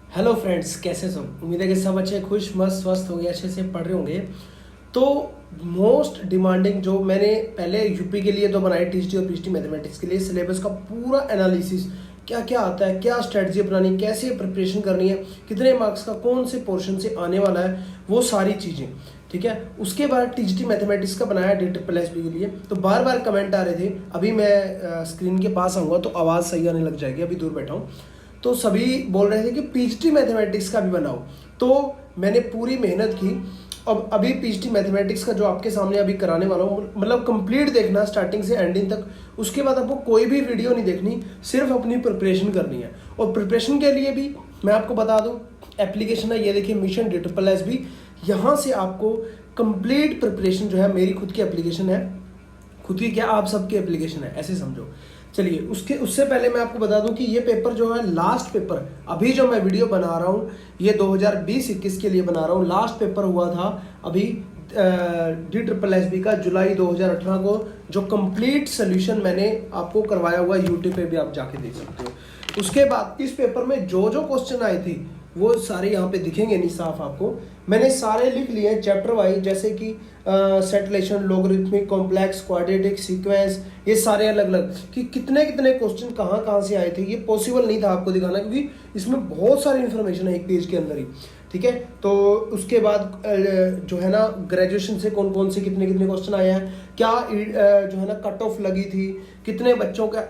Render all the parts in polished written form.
Hello friends, कैसे सब। उम्मीद है कि सब अच्छे खुश मस्त स्वस्थ होंगे, अच्छे से पढ़ रहे होंगे। तो मोस्ट डिमांडिंग जो मैंने पहले यूपी के लिए तो बनाई टीएसटी और पीएचडी मैथमेटिक्स के लिए सिलेबस का पूरा एनालिसिस, क्या क्या आता है, क्या स्ट्रेटजी अपनानी, कैसे प्रिपरेशन करनी है, कितने मार्क्स का कौन से पोर्शन से आने वाला है, वो सारी चीज़ें। ठीक है, उसके बाद टीजीटी मैथमेटिक्स का बनाया DSSB के लिए। तो बार बार कमेंट आ रहे थे, अभी मैं स्क्रीन के पास आऊँगा तो आवाज़ सही आने लग जाएगी, अभी दूर बैठा हूँ। तो सभी बोल रहे थे कि पीएचडी मैथमेटिक्स का भी बनाओ, तो मैंने पूरी मेहनत की। अब अभी पीएचडी मैथमेटिक्स का जो आपके सामने अभी कराने वाला हूँ, मतलब कंप्लीट देखना स्टार्टिंग से एंडिंग तक। उसके बाद आपको कोई भी वीडियो नहीं देखनी, सिर्फ अपनी प्रिपरेशन करनी है। और प्रिपरेशन के लिए भी मैं आपको बता दूं, एप्लीकेशन है, ये देखिए मिशन DSSB। यहाँ से आपको कंप्लीट प्रिपरेशन जो है, मेरी खुद की एप्लीकेशन है, खुद की क्या आप सबकी एप्लीकेशन है, ऐसे समझो। चलिए, उससे पहले मैं आपको बता दूं कि ये पेपर जो है, लास्ट पेपर अभी जो मैं वीडियो बना रहा हूँ, ये 2020-21 के लिए बना रहा हूँ। लास्ट पेपर हुआ था अभी DSSB का जुलाई 2018 को, जो कंप्लीट सोल्यूशन मैंने आपको करवाया हुआ, यूट्यूब पे भी आप जाके देख सकते हो। उसके बाद इस पेपर में जो जो क्वेश्चन आए थे वो सारे यहाँ पे दिखेंगे नहीं साफ आपको, मैंने सारे लिख लिए हैं चैप्टर वाइज, जैसे कि सेटलेशन, लोगरिथमिक, कॉम्प्लेक्स, क्वाड्रेटिक, सीक्वेंस, ये सारे अलग अलग कि कितने कितने क्वेश्चन कहाँ कहाँ से आए थे। ये पॉसिबल नहीं था आपको दिखाना, क्योंकि इसमें बहुत सारी इन्फॉर्मेशन है एक पेज के अंदर ही। ठीक है, तो उसके बाद जो है ना, ग्रेजुएशन से कौन कौन से कितने कितने क्वेश्चन आए हैं, क्या जो है ना कट ऑफ लगी थी, कितने बच्चों का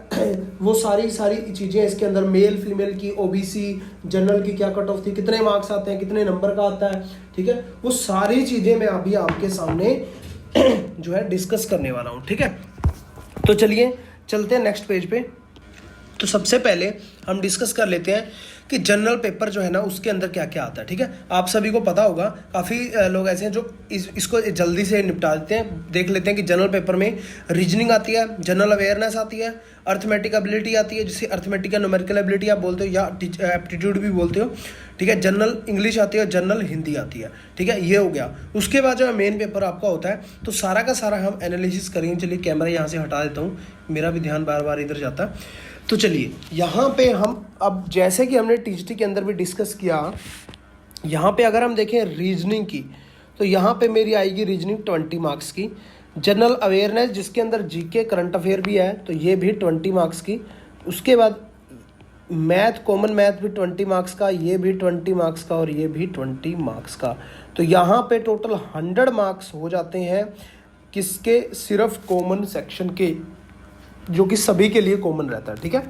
वो सारी सारी चीज़ें इसके अंदर, मेल फीमेल की, ओबीसी जनरल की क्या कट ऑफ थी, कितने मार्क्स आते हैं, कितने नंबर का आता है। ठीक है, वो सारी चीज़ें मैं अभी आपके सामने जो है डिस्कस करने वाला हूँ। ठीक है, तो चलिए चलते हैं नेक्स्ट पेज पे। तो सबसे पहले हम डिस्कस कर लेते हैं कि जनरल पेपर जो है ना, उसके अंदर क्या क्या आता है। ठीक है, आप सभी को पता होगा, काफ़ी लोग ऐसे हैं जो इसको जल्दी से निपटा देते हैं। देख लेते हैं कि जनरल पेपर में रीजनिंग आती है, जनरल अवेयरनेस आती है, अर्थमेटिक एबिलिटी आती है, जिसे अर्थमेटिक या न्यूमेरिकल एबिलिटी आप बोलते हो, या एप्टीट्यूड भी बोलते हो। ठीक है, जनरल इंग्लिश आती है, जनरल हिंदी आती है। ठीक है, ये हो गया। उसके बाद जो मेन पेपर आपका होता है, तो सारा का सारा हम एनालिसिस करेंगे। चलिए कैमरा यहाँ से हटा देता हूँ, मेरा भी ध्यान बार बार इधर जाता है। तो चलिए यहाँ पे हम, अब जैसे कि हमने टीजीटी के अंदर भी डिस्कस किया, यहाँ पे अगर हम देखें रीजनिंग की, तो यहाँ पे मेरी आएगी रीजनिंग 20 मार्क्स की। जनरल अवेयरनेस जिसके अंदर जीके करंट अफेयर भी है, तो ये भी 20 मार्क्स की। उसके बाद मैथ, कॉमन मैथ भी 20 मार्क्स का, ये भी 20 मार्क्स का, और ये भी 20 मार्क्स का। तो यहाँ पे टोटल 100 मार्क्स हो जाते हैं किसके, सिर्फ कॉमन सेक्शन के, जो कि सभी के लिए कॉमन रहता है। ठीक है,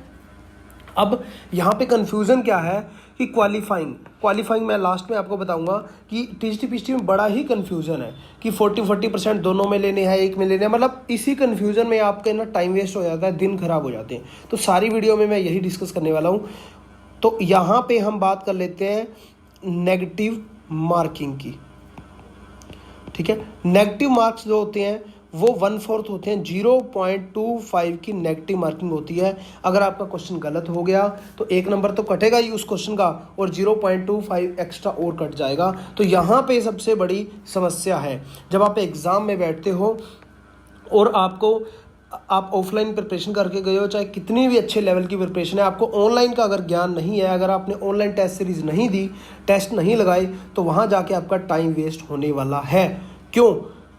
अब यहाँ पे कंफ्यूजन क्या है कि क्वालिफाइंग मैं लास्ट में आपको बताऊंगा कि टीजीटी पीजीटी में बड़ा ही कंफ्यूजन है कि 40% दोनों में लेने हैं, एक में लेने हैं। मतलब इसी कंफ्यूजन में आपके ना टाइम वेस्ट हो जाता है, दिन खराब हो जाते हैं। तो सारी वीडियो में मैं यही डिस्कस करने वाला हूँ। तो यहाँ पे हम बात कर लेते हैं नेगेटिव मार्किंग की। ठीक है, नेगेटिव मार्क्स जो होते हैं वो 1/4 होते हैं, 0.25 की नेगेटिव मार्किंग होती है। अगर आपका क्वेश्चन गलत हो गया तो 1 नंबर तो कटेगा ही उस क्वेश्चन का, और 0.25 एक्स्ट्रा और कट जाएगा। तो यहाँ पे सबसे बड़ी समस्या है, जब आप एग्ज़ाम में बैठते हो और आप ऑफलाइन प्रिपरेशन करके गए हो, चाहे कितनी भी अच्छे लेवल की प्रिपरेशन है, आपको ऑनलाइन का अगर ज्ञान नहीं है, अगर आपने ऑनलाइन टेस्ट सीरीज नहीं दी, टेस्ट नहीं लगाए, तो वहाँ जाके आपका टाइम वेस्ट होने वाला है।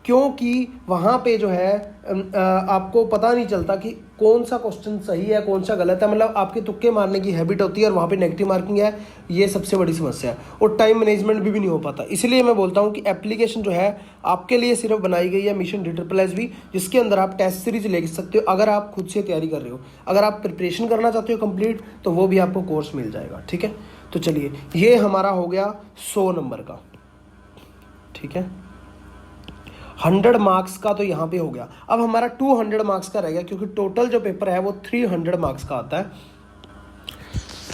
क्योंकि वहाँ पे जो है आपको पता नहीं चलता कि कौन सा क्वेश्चन सही है, कौन सा गलत है। मतलब आपके तुक्के मारने की हैबिट होती है, और वहाँ पे नेगेटिव मार्किंग है, ये सबसे बड़ी समस्या है। और टाइम मैनेजमेंट भी नहीं हो पाता। इसलिए मैं बोलता हूँ कि एप्लीकेशन जो है आपके लिए सिर्फ बनाई गई है, मिशन DSSB, जिसके अंदर आप टेस्ट सीरीज ले सकते हो। अगर आप खुद से तैयारी कर रहे हो, अगर आप प्रिपरेशन करना चाहते हो कंप्लीट, तो वो भी आपको कोर्स मिल जाएगा। ठीक है, तो चलिए ये हमारा हो गया 100 नंबर का। ठीक है, 100 मार्क्स का तो यहाँ पे हो गया। अब हमारा 200 मार्क्स का रह गया, क्योंकि टोटल जो पेपर है वो 300 मार्क्स का आता है।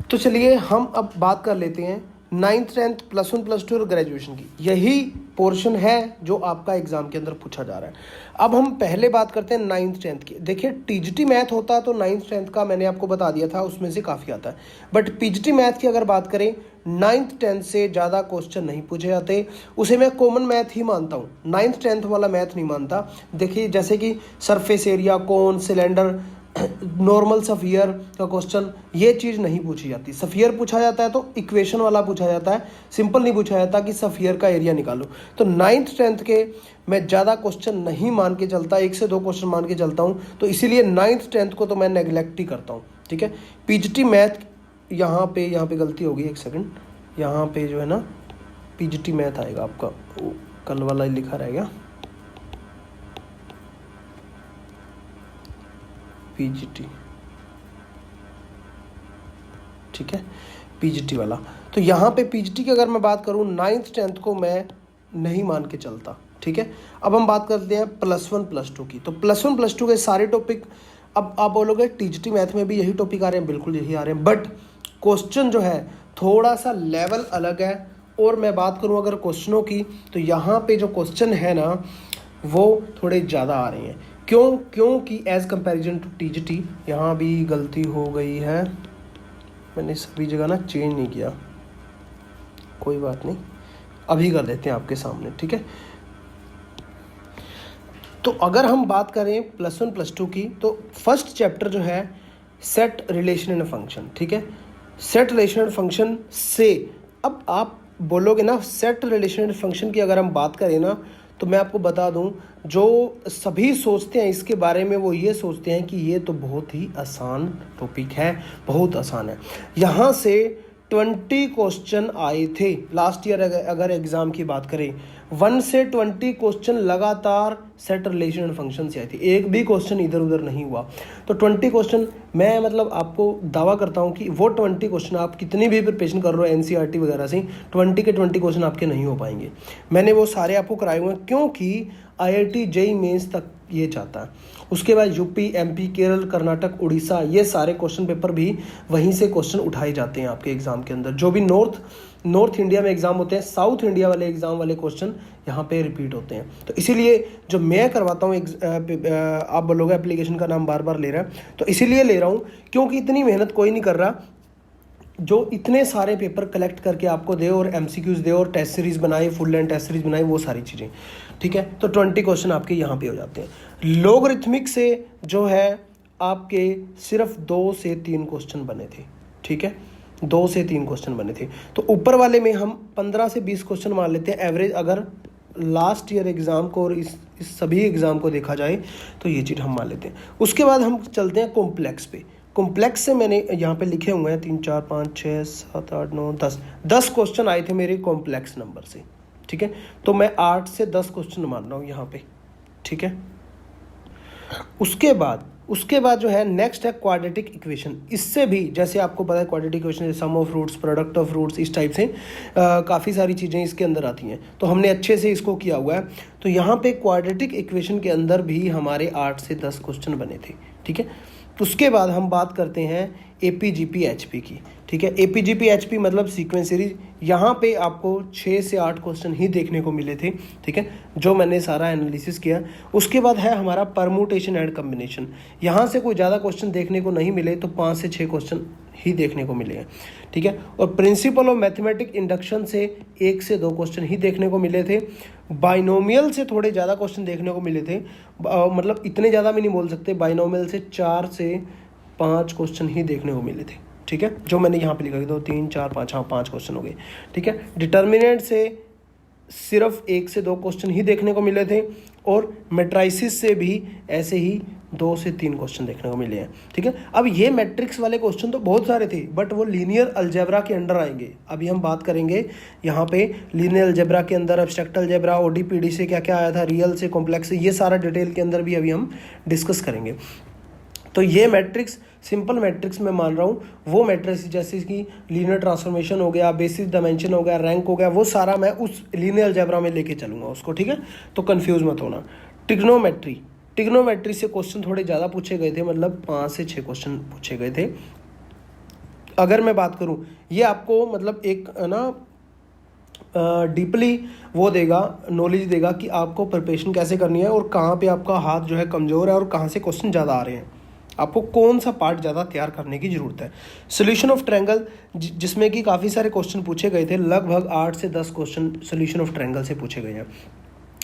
तो चलिए हम अब बात कर लेते हैं 9th 10th +1 +2 और ग्रेजुएशन की। यही पोर्शन है जो आपका एग्जाम के अंदर पूछा जा रहा है। अब हम पहले बात करते हैं 9th 10th की। देखिए टीजीटी मैथ होता तो 9th 10th का मैंने आपको बता दिया था, उसमें से काफ़ी आता है। बट पीजीटी मैथ की अगर बात करें, 9th 10th से ज़्यादा क्वेश्चन नहीं पूछे जाते। उसे मैं कॉमन मैथ ही मानता हूँ, 9th 10th वाला मैथ नहीं मानता। देखिए जैसे कि सरफेस एरिया, कौन, सिलेंडर, नॉर्मल सफ़ियर का क्वेश्चन, ये चीज़ नहीं पूछी जाती। सफ़ियर पूछा जाता है तो इक्वेशन वाला पूछा जाता है, सिंपल नहीं पूछा जाता कि सफ़ियर का एरिया निकालो। तो 9th 10th के मैं ज़्यादा क्वेश्चन नहीं मान के चलता, 1 से 2 क्वेश्चन मान के चलता हूँ, तो इसीलिए 9th 10th को तो मैं नेगलेक्ट ही करता हूँ। ठीक है, पीजीटी मैथ यहाँ पे गलती होगी, एक सेकंड, यहाँ पे जो है ना पीजीटी मैथ आएगा आपका, कल वाला ही लिखा रहेगा पीजीटी, ठीक है, पीजीटी वाला। तो यहाँ पे पीजीटी की अगर मैं बात करूँ 9th 10th को मैं नहीं मान के चलता। ठीक है, अब हम बात करते हैं +1 +2 की। तो +1 +2 के सारे टॉपिक, अब आप बोलोगे टीजीटी मैथ में भी यही टॉपिक आ रहे हैं, बिल्कुल यही आ रहे हैं, बट क्वेश्चन जो है थोड़ा सा लेवल अलग है। और मैं बात करूं अगर क्वेश्चनों की, तो यहाँ पे जो क्वेश्चन है ना वो थोड़े ज़्यादा आ रहे हैं। क्योंकि एज़ कंपैरिजन टू टीजीटी, यहाँ भी गलती हो गई है, मैंने सभी जगह ना चेंज नहीं किया, कोई बात नहीं, अभी कर देते हैं आपके सामने। ठीक है, तो अगर हम बात करें +1 +2 की, तो फर्स्ट चैप्टर जो है सेट रिलेशन एंड फंक्शन। ठीक है, सेट रिलेशन एंड फंक्शन से, अब आप बोलोगे ना सेट रिलेशन एंड फंक्शन की अगर हम बात करें ना, तो मैं आपको बता दूं, जो सभी सोचते हैं इसके बारे में वो ये सोचते हैं कि ये तो बहुत ही आसान टॉपिक है, बहुत आसान है। यहाँ से 20 क्वेश्चन आए थे लास्ट ईयर, अगर एग्ज़ाम की बात करें 1 से 20 क्वेश्चन लगातार सेट रिलेशन एंड फंक्शन से आए थे, एक भी क्वेश्चन इधर उधर नहीं हुआ। तो 20 क्वेश्चन, मैं मतलब आपको दावा करता हूँ कि वो 20 क्वेश्चन आप कितनी भी प्रिपरेशन कर रहे हो एनसीईआरटी वगैरह से, 20 के 20 क्वेश्चन आपके नहीं हो पाएंगे। मैंने वो सारे आपको कराए हुए हैं, क्योंकि IIT JEE मेंस तक ये चाहता है। उसके बाद यूपी, MP, केरल, कर्नाटक, उड़ीसा, ये सारे क्वेश्चन पेपर भी वहीं से क्वेश्चन उठाए जाते हैं आपके एग्जाम के अंदर। जो भी नॉर्थ इंडिया में एग्जाम होते हैं, साउथ इंडिया वाले एग्जाम वाले क्वेश्चन यहाँ पे रिपीट होते हैं। तो इसीलिए जो मैं करवाता हूँ, आप बोलोगे एप्लीकेशन का नाम बार बार ले रहा है, तो इसीलिए ले रहा हूँ क्योंकि इतनी मेहनत कोई नहीं कर रहा जो इतने सारे पेपर कलेक्ट करके आपको दे और MCQs दे और टेस्ट सीरीज बनाए, फुल लेंथ टेस्ट सीरीज बनाए, वो सारी चीज़ें। ठीक है, तो 20 क्वेश्चन आपके यहाँ पे हो जाते हैं। लॉगरिथमिक से जो है आपके सिर्फ 2 से 3 क्वेश्चन बने थे। ठीक है, 2 से 3 क्वेश्चन बने थे। तो ऊपर वाले में हम 15 से 20 क्वेश्चन मान लेते हैं एवरेज, अगर लास्ट ईयर एग्ज़ाम को और इस सभी एग्ज़ाम को देखा जाए तो ये चीज़ हम मान लेते हैं। उसके बाद हम चलते हैं कॉम्प्लेक्स पे। कॉम्प्लेक्स से मैंने यहाँ पे लिखे हुए हैं 3 4 5 6 7 8 9 10 क्वेश्चन आए थे मेरे कॉम्प्लेक्स नंबर से। ठीक है, तो मैं 8 से 10 क्वेश्चन मान रहा हूँ यहाँ पे। ठीक है, उसके बाद जो है नेक्स्ट है क्वाड्रेटिक इक्वेशन। इससे भी जैसे आपको पता है quadratic equation sum of roots, product of roots, इस टाइप से काफ़ी सारी चीज़ें इसके अंदर आती हैं, तो हमने अच्छे से इसको किया हुआ है। तो यहाँ पे क्वाड्रेटिक इक्वेशन के अंदर भी हमारे 8 से 10 क्वेश्चन बने थे। ठीक है, उसके बाद हम बात करते हैं APGP HP की। ठीक है, APGP HP मतलब सीक्वेंस सीरीज, यहाँ पे आपको 6 से 8 क्वेश्चन ही देखने को मिले थे। ठीक है, जो मैंने सारा एनालिसिस किया। उसके बाद है हमारा परमुटेशन एंड कम्बिनेशन, यहाँ से कोई ज़्यादा क्वेश्चन देखने को नहीं मिले, तो 5 से 6 क्वेश्चन ही देखने को मिले हैं। ठीक है, और प्रिंसिपल ऑफ मैथमेटिक इंडक्शन से 1 से 2 क्वेश्चन ही देखने को मिले थे। बाइनोमियल से थोड़े ज़्यादा क्वेश्चन देखने को मिले थे, मतलब इतने ज़्यादा भी नहीं बोल सकते, बाइनोमियल से 4 से 5 क्वेश्चन ही देखने को मिले थे। ठीक है, जो मैंने यहाँ पे लिखा 2 3 4 5, हाँ 5 क्वेश्चन हो गए। ठीक है, डिटर्मिनेंट से सिर्फ 1 से 2 क्वेश्चन ही देखने को मिले थे, और मैट्रिसेस से भी ऐसे ही 2 से 3 क्वेश्चन देखने को मिले हैं। ठीक है, अब ये मैट्रिक्स वाले क्वेश्चन तो बहुत सारे थे, बट वो लीनियर अलजेब्रा के अंडर आएंगे। अभी हम बात करेंगे यहाँ पे लीनियर अलजेब्रा के अंदर एब्स्ट्रैक्ट अलजेब्रा, ODPD से क्या क्या आया था, रियल से, कॉम्प्लेक्स से, ये सारा डिटेल के अंदर भी अभी हम डिस्कस करेंगे। तो ये मैट्रिक्स, सिंपल मैट्रिक्स मैं मान रहा हूँ, वो मैट्रिक्स जैसे कि लीनियर ट्रांसफॉर्मेशन हो गया, बेसिस डायमेंशन हो गया, रैंक हो गया, वो सारा मैं उस लीनियर अलजेब्रा में लेके चलूँगा उसको। ठीक है, तो कंफ्यूज मत होना। टिग्नोमेट्री से क्वेश्चन थोड़े ज़्यादा पूछे गए थे, मतलब 5 से 6 क्वेश्चन पूछे गए थे। अगर मैं बात करूँ, ये आपको मतलब एक ना डीपली वो देगा, नॉलेज देगा कि आपको प्रिपरेशन कैसे करनी है और कहाँ पे आपका हाथ जो है कमज़ोर है और कहाँ से क्वेश्चन ज़्यादा आ रहे हैं, आपको कौन सा पार्ट ज़्यादा तैयार करने की ज़रूरत है। सोल्यूशन ऑफ ट्रायंगल, जिसमें कि काफ़ी सारे क्वेश्चन पूछे गए थे, लगभग 8 से 10 क्वेश्चन सोल्यूशन ऑफ ट्रायंगल से पूछे गए हैं।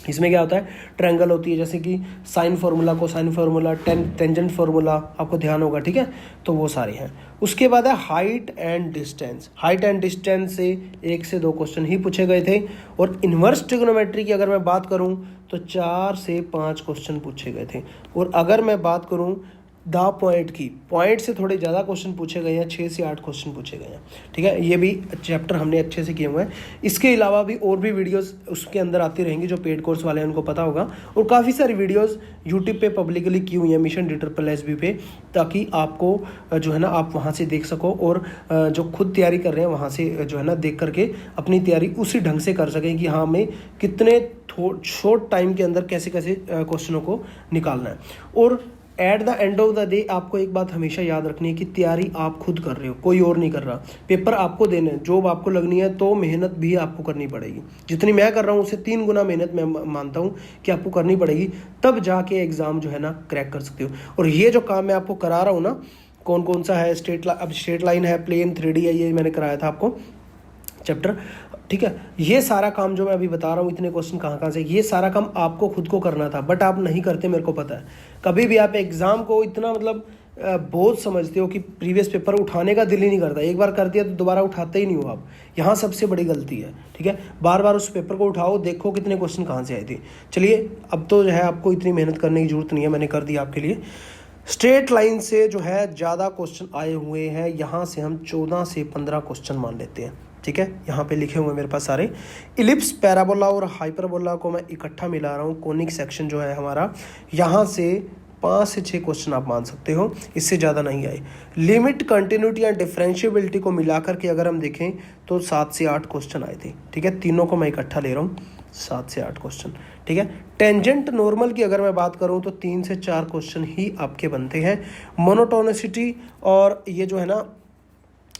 इसमें क्या होता है, ट्रायंगल होती है, जैसे कि sine formula, cosine formula, tangent formula, आपको ध्यान होगा, ठीक है। तो वो सारे हैं। उसके बाद है height and distance. Height and distance से 1 से 2 क्वेश्चन ही पूछे गए थे। और इन्वर्स ट्रिग्नोमेट्री की अगर मैं बात करूं तो 4 से 5 क्वेश्चन पूछे गए थे। और अगर मैं बात करूं द पॉइंट की, पॉइंट से थोड़े ज़्यादा क्वेश्चन पूछे गए हैं, 6 से 8 क्वेश्चन पूछे गए हैं, ठीक है। ये भी चैप्टर हमने अच्छे से किए हुए हैं। इसके अलावा भी और भी वीडियोस उसके अंदर आती रहेंगी, जो पेड कोर्स वाले हैं उनको पता होगा। और काफ़ी सारी वीडियोस यूट्यूब पे पब्लिकली की हुई हैं मिशन DSSB पे, ताकि आपको जो है ना आप वहाँ से देख सको, और जो खुद तैयारी कर रहे हैं वहाँ से जो है ना देख करके अपनी तैयारी उसी ढंग से कर सकें कि हाँ हमें कितने शॉर्ट टाइम के अंदर कैसे कैसे क्वेश्चनों को निकालना है। और at the end of the day आपको एक बात हमेशा याद रखनी है कि तैयारी आप खुद कर रहे हो, कोई और नहीं कर रहा। पेपर आपको देने, जॉब आपको लगनी है तो मेहनत भी आपको करनी पड़ेगी। जितनी मैं कर रहा हूँ उससे 3 गुना मेहनत मैं मानता हूँ कि आपको करनी पड़ेगी, तब जाके एग्ज़ाम जो है ना क्रैक कर सकते हो। और ये जो काम मैं आपको करा रहा हूँ ना, कौन कौन सा है, स्ट्रेट लाइन है, प्लेन, 3D है, ये मैंने कराया था आपको चैप्टर, ठीक है। ये सारा काम जो मैं अभी बता रहा हूँ, इतने क्वेश्चन कहाँ से, ये सारा काम आपको खुद को करना था, बट आप नहीं करते, मेरे को पता है। कभी भी आप एग्ज़ाम को इतना मतलब बोझ समझते हो कि प्रीवियस पेपर उठाने का दिल ही नहीं करता। एक बार कर दिया तो दोबारा उठाते ही नहीं हो आप। यहाँ सबसे बड़ी गलती है, ठीक है। बार बार उस पेपर को उठाओ, देखो कितने क्वेश्चन कहाँ से आए थे। चलिए, अब तो जो है आपको इतनी मेहनत करने की जरूरत नहीं है, मैंने कर दिया आपके लिए। स्ट्रेट लाइन से जो है ज़्यादा क्वेश्चन आए हुए हैं, यहाँ से हम 14 से 15 क्वेश्चन मान लेते हैं, ठीक है। यहाँ पे लिखे हुए मेरे पास सारे। इलिप्स, पैराबोला और हाइपरबोला को मैं इकट्ठा मिला रहा हूँ। कोनिक सेक्शन जो है हमारा, यहाँ से 5 से 6 क्वेश्चन आप मान सकते हो, इससे ज़्यादा नहीं आए। लिमिट, कंटिन्यूटी या डिफरेंशिएबिलिटी को मिलाकर के अगर हम देखें तो 7 से 8 क्वेश्चन आए थे, ठीक है। तीनों को मैं इकट्ठा ले रहा हूँ, 7 से 8 क्वेश्चन, ठीक है। टेंजेंट नॉर्मल की अगर मैं बात करूँ तो 3 से 4 क्वेश्चन ही आपके बनते हैं। मोनोटोनिसिटी और ये जो है ना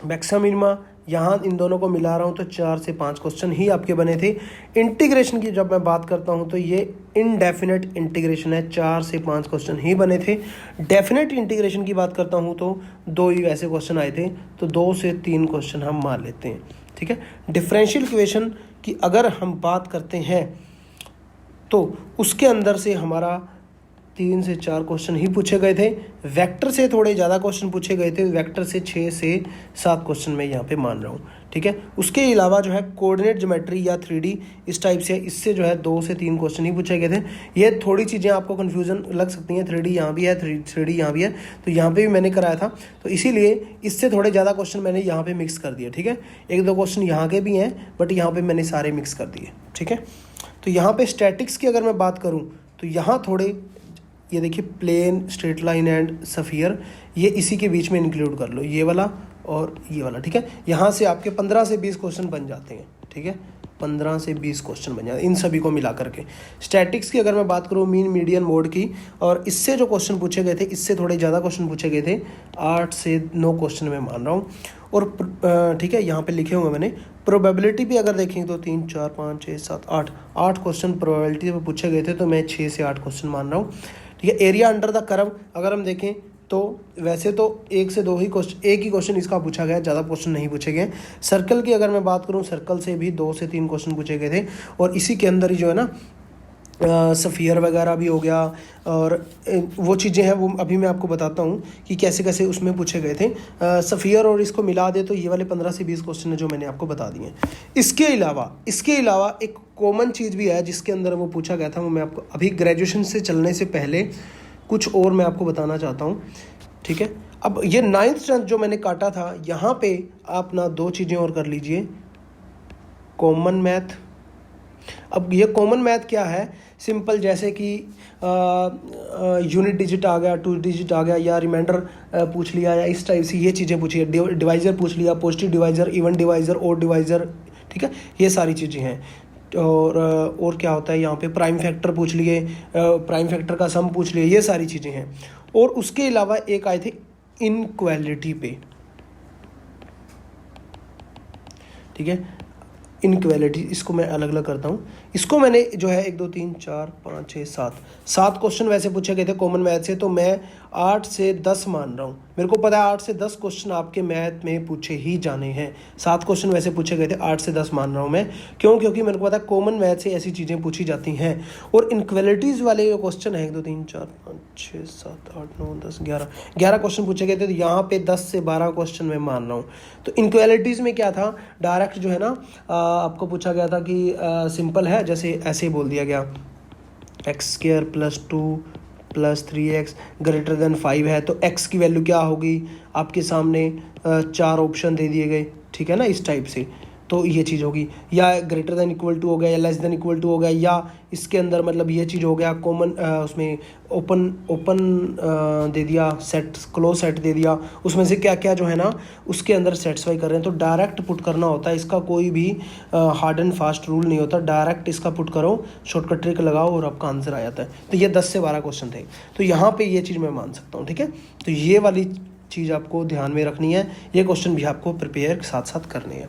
मैक्सिमम मिनिमा, यहाँ इन दोनों को मिला रहा हूँ तो 4 से 5 क्वेश्चन ही आपके बने थे। इंटीग्रेशन की जब मैं बात करता हूँ तो ये इनडेफिनेट इंटीग्रेशन है, 4 से 5 क्वेश्चन ही बने थे। डेफिनेट इंटीग्रेशन की बात करता हूँ तो 2 ही ऐसे क्वेश्चन आए थे, तो 2 से 3 क्वेश्चन हम मान लेते हैं, ठीक है। डिफरेंशियल इक्वेशन की अगर हम बात करते हैं तो उसके अंदर से हमारा 3 से 4 क्वेश्चन ही पूछे गए थे। वेक्टर से थोड़े ज़्यादा क्वेश्चन पूछे गए थे, वेक्टर से 6 से 7 क्वेश्चन मैं यहाँ पे मान रहा हूँ, ठीक है। उसके अलावा जो है कोऑर्डिनेट ज्योमेट्री या 3D इस टाइप से, इससे जो है 2 से 3 क्वेश्चन ही पूछे गए थे। ये थोड़ी चीज़ें आपको कन्फ्यूजन लग सकती हैं, 3D यहाँ भी है, 3D यहाँ भी है, तो यहाँ पे भी मैंने कराया था, तो इसीलिए इससे थोड़े ज़्यादा क्वेश्चन मैंने यहाँ पे मिक्स कर दिए, ठीक है। 1-2 क्वेश्चन यहाँ के भी हैं, बट यहाँ पे मैंने सारे मिक्स कर दिए, ठीक है। तो यहाँ पे स्टैटिक्स की अगर मैं बात करूँ तो यहाँ थोड़े, ये देखिए plane, straight line and sphere, ये इसी के बीच में इंक्लूड कर लो, ये वाला और ये वाला, ठीक है। यहाँ से आपके 15 से 20 क्वेश्चन बन जाते हैं, ठीक है। 15 से 20 क्वेश्चन बन जाते हैं इन सभी को मिला करके। स्टैटिक्स की अगर मैं बात करूँ, मीन, मीडियन, मोड की, और इससे जो क्वेश्चन पूछे गए थे, इससे थोड़े ज़्यादा क्वेश्चन पूछे गए थे, 8 से 9 क्वेश्चन मैं मान रहा हूँ। और ठीक है, यहाँ पे लिखे हुए मैंने। प्रोबेबिलिटी भी अगर देखें तो 3, 4, 5, 6, 7, 8 क्वेश्चन प्रोबेबिलिटी पे पूछे गए थे, तो मैं 6 से 8 क्वेश्चन मान रहा हूँ, ठीक है। एरिया अंडर द कर्व अगर हम देखें तो वैसे तो 1 से 2 ही क्वेश्चन, एक ही क्वेश्चन इसका पूछा गया, ज़्यादा क्वेश्चन नहीं पूछे गए। सर्कल की अगर मैं बात करूँ, सर्कल से भी 2 से 3 क्वेश्चन पूछे गए थे, और इसी के अंदर ही जो है ना सफ़ियर वगैरह भी हो गया, और वो चीज़ें हैं वो अभी मैं आपको बताता हूँ कि कैसे कैसे उसमें पूछे गए थे। सफ़ियर और इसको मिला दे तो ये वाले 15 से 20 क्वेश्चन है जो मैंने आपको बता दिए। इसके अलावा एक कॉमन चीज़ भी है जिसके अंदर वो पूछा गया था, वो मैं आपको अभी ग्रेजुएशन से चलने से पहले कुछ और मैं आपको बताना चाहता हूँ, ठीक है। अब ये 9th 10th जो मैंने काटा था, यहाँ पे आप ना 2 चीज़ें और कर लीजिए, कॉमन मैथ। अब ये कॉमन मैथ क्या है, सिंपल, जैसे कि यूनिट डिजिट आ गया, 2 डिजिट आ गया, या रिमाइंडर पूछ लिया, या इस टाइप से ये चीज़ें पूछी, डिवाइज़र पूछ लिया, positive divisor, even divisor, odd divisor, ठीक है। ये सारी चीज़ें हैं। और क्या होता है यहाँ पे, प्राइम फैक्टर पूछ लिए, प्राइम फैक्टर का सम पूछ लिए, ये सारी चीज़ें हैं। और उसके अलावा एक आए थे इनक्वालिटी पे, ठीक है। इनक्वालिटी, इसको मैं अलग अलग करता हूँ। इसको मैंने जो है 1, 2, 3, 4, 5, 6, 7 क्वेश्चन वैसे पूछे गए थे कॉमन मैथ से, तो मैं 8 से 10 मान रहा हूँ। मेरे को पता है 8 से 10 क्वेश्चन आपके मैथ में पूछे ही जाने हैं। 7 क्वेश्चन वैसे पूछे गए थे, 8 से 10 मान रहा हूँ मैं। क्यों? क्योंकि मेरे को पता है कॉमन मैथ से ऐसी चीज़ें पूछी जाती हैं। और इनक्वलिटीज़ वाले जो क्वेश्चन है 1 2 3 4 5 6 7 8 9 10 11 क्वेश्चन पूछे गए थे, तो यहाँ पे 10 से 12 क्वेश्चन मैं मान रहा हूँ। तो इनक्वलिटीज़ में क्या था, डायरेक्ट जो है ना आपको पूछा गया था कि सिंपल है, जैसे ऐसे ही बोल दिया गया x² + 2 + 3x ग्रेटर देन 5 है, तो x की वैल्यू क्या होगी आपके सामने 4 ऑप्शन दे दिए गए, ठीक है ना, इस टाइप से। तो ये चीज़ होगी, या ग्रेटर देन इक्वल टू हो गया, या लेस देन इक्वल टू हो गया, या इसके अंदर मतलब ये चीज़ हो गया कॉमन, उसमें ओपन दे दिया सेट, क्लोज सेट दे दिया, उसमें से क्या क्या जो है ना उसके अंदर सेटिस्फाई कर रहे हैं। तो डायरेक्ट पुट करना होता है, इसका कोई भी हार्ड एंड फास्ट रूल नहीं होता, डायरेक्ट इसका पुट करो, शॉर्टकट ट्रिक लगाओ और आपका आंसर आ जाता है। तो ये 10 से 12 क्वेश्चन थे, तो यहाँ पे ये चीज़ मैं मान सकता हूँ, ठीक है। तो ये वाली चीज़ आपको ध्यान में रखनी है, ये क्वेश्चन भी आपको प्रिपेयर साथ साथ करने हैं।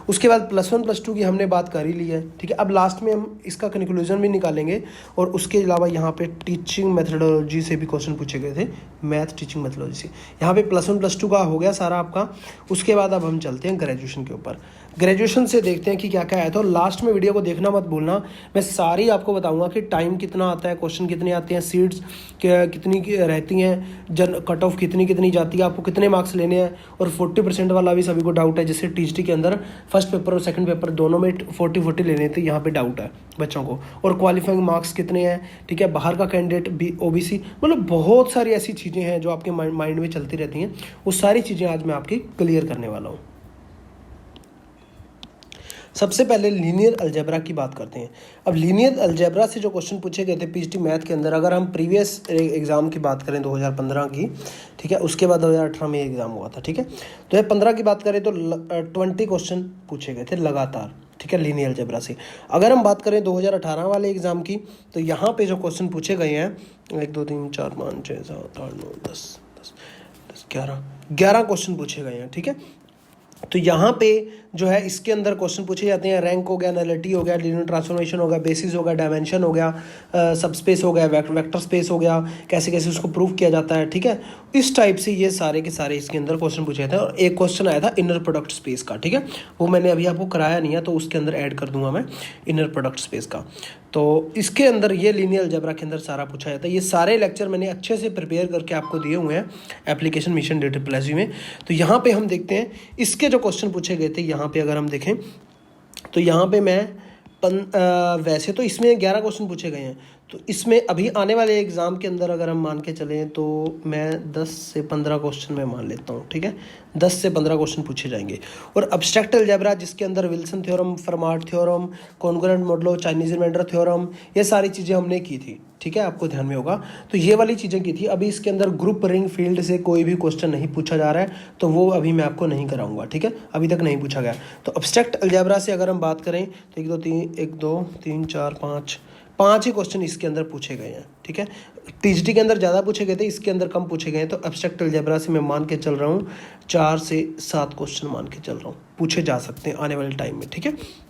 उसके बाद +1 +2 की हमने बात कर ही ली है, ठीक है। अब लास्ट में हम इसका कंक्लूजन भी निकालेंगे, और उसके अलावा यहाँ पे टीचिंग मेथडोलॉजी से भी क्वेश्चन पूछे गए थे, मैथ टीचिंग मेथडोलॉजी से। यहाँ पे +1 +2 का हो गया सारा आपका। उसके बाद अब हम चलते हैं ग्रेजुएशन के ऊपर। ग्रेजुएशन से देखते हैं कि क्या क्या है। तो लास्ट में वीडियो को देखना मत भूलना, मैं सारी आपको बताऊंगा कि टाइम कितना आता है, क्वेश्चन कितने आते हैं, सीट्स कितनी रहती हैं, कट ऑफ कितनी जाती है, आपको कितने मार्क्स लेने हैं। और 40% वाला भी सभी को डाउट है, जैसे टीजीटी के अंदर फर्स्ट पेपर और सेकंड पेपर दोनों में 40 लेने थे, यहाँ पे डाउट है बच्चों को। और क्वालिफाइंग मार्क्स कितने हैं, ठीक है, बाहर का कैंडिडेट भी ओबीसी, मतलब बहुत सारी ऐसी चीज़ें हैं जो आपके माइंड में चलती रहती हैं। वो सारी चीज़ें आज मैं आपकी क्लियर करने वाला हूँ। सबसे पहले लीनियर अलजेब्रा की बात करते हैं। अब लीनियर अलजेब्रा से जो क्वेश्चन पूछे गए थे पीजीटी मैथ के अंदर, अगर हम प्रीवियस एग्जाम की बात करें 2015 की, ठीक है, उसके बाद 2018 में एग्ज़ाम हुआ था, ठीक है। 2015 की बात करें तो 20 क्वेश्चन पूछे गए थे लगातार, ठीक है, लीनियर अलजेब्रा से। अगर हम बात करें 2018 वाले एग्ज़ाम की, तो यहाँ पे जो क्वेश्चन पूछे गए हैं 1 2 3 4 5 6 7 8 9 10 11 क्वेश्चन पूछे गए हैं, ठीक है। तो यहाँ पे जो है इसके अंदर क्वेश्चन पूछे जाते हैं, रैंक हो गया, नलिटी हो गया, लीनियर ट्रांसफॉर्मेशन हो गया, बेसिस हो गया, डायमेंशन हो गया, सब स्पेस हो गया, वेक्टर स्पेस हो गया, कैसे कैसे उसको प्रूव किया जाता है, ठीक है। इस टाइप से ये सारे के सारे इसके अंदर क्वेश्चन पूछे जाते हैं। और एक क्वेश्चन आया था इनर प्रोडक्ट स्पेस का, ठीक है, वो मैंने अभी आपको कराया नहीं है, तो उसके अंदर ऐड कर दूंगा मैं इनर प्रोडक्ट स्पेस का। तो इसके अंदर ये लीनियर अलजेब्रा के अंदर सारा पूछा जाता है। ये सारे लेक्चर मैंने अच्छे से प्रिपेयर करके आपको दिए हुए हैं एप्लीकेशन मिशन DSSC में। तो यहाँ पे हम देखते हैं इसके जो क्वेश्चन पूछे गए थे, यहाँ पे अगर हम देखें तो यहाँ पे मैं वैसे तो इसमें 11 क्वेश्चन पूछे गए हैं, तो इसमें अभी आने वाले एग्ज़ाम के अंदर अगर हम मान के चलें तो मैं 10 से 15 क्वेश्चन मैं मान लेता हूँ, ठीक है, 10 से 15 क्वेश्चन पूछे जाएंगे। और एब्स्ट्रैक्ट अलजेब्रा जिसके अंदर Wilson theorem, Fermat theorem, congruent model, Chinese remainder theorem, ये सारी चीज़ें हमने की थी, ठीक है, आपको ध्यान में होगा। तो ये वाली चीज़ें की थी। अभी इसके अंदर ग्रुप रिंग फील्ड से कोई भी क्वेश्चन नहीं पूछा जा रहा है, तो वो अभी मैं आपको नहीं कराऊंगा, ठीक है, अभी तक नहीं पूछा गया। तो एब्स्ट्रैक्ट अलजेब्रा से अगर हम बात करें तो 1 2 3 4 5 ही क्वेश्चन इसके अंदर पूछे गए हैं, ठीक है। टीजीटी के अंदर ज़्यादा पूछे गए थे, इसके अंदर कम पूछे गए हैं। तो एब्स्ट्रैक्ट अलजेब्रा से मैं मान के चल रहा हूँ 4 से 7 क्वेश्चन मान के चल रहा हूँ, पूछे जा सकते हैं आने वाले टाइम में, ठीक है।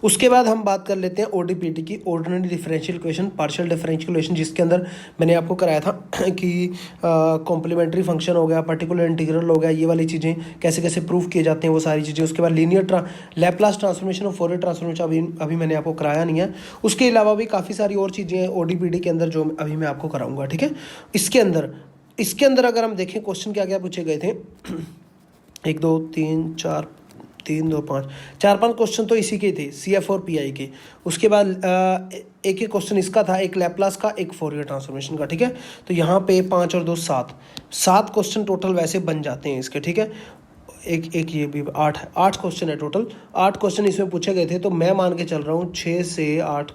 उसके बाद हम बात कर लेते हैं ODPT की, ordinary differential equation, partial differential equation, जिसके अंदर मैंने आपको कराया था कि कॉम्प्लीमेंट्री फंक्शन हो गया, पर्टिकुलर इंटीग्रल हो गया, ये वाली चीज़ें कैसे कैसे प्रूव किए जाते हैं वो सारी चीज़ें। उसके बाद लीनियर लैप्लास ट्रांसफॉर्मेशन और फोरियर ट्रांसफॉर्मेशन अभी मैंने आपको कराया नहीं है। उसके अलावा भी काफ़ी सारी और चीज़ें हैं ODPT के अंदर जो अभी मैं आपको कराऊंगा, ठीक है। इसके अंदर अगर हम देखें क्वेश्चन क्या क्या पूछे गए थे 1 2 3 4 3 2 5 4-5 क्वेश्चन तो इसी के थे, CF और PI के। उसके बाद एक क्वेश्चन इसका था, एक लैप्लास का, एक फोरियर ट्रांसफॉर्मेशन का, ठीक है। तो यहाँ पे 5 और 2 7 क्वेश्चन टोटल वैसे बन जाते हैं इसके, ठीक है। एक ये भी 8 क्वेश्चन है टोटल, 8 क्वेश्चन इसमें पूछे गए थे। तो मैं मान के चल रहा हूँ 6 से 8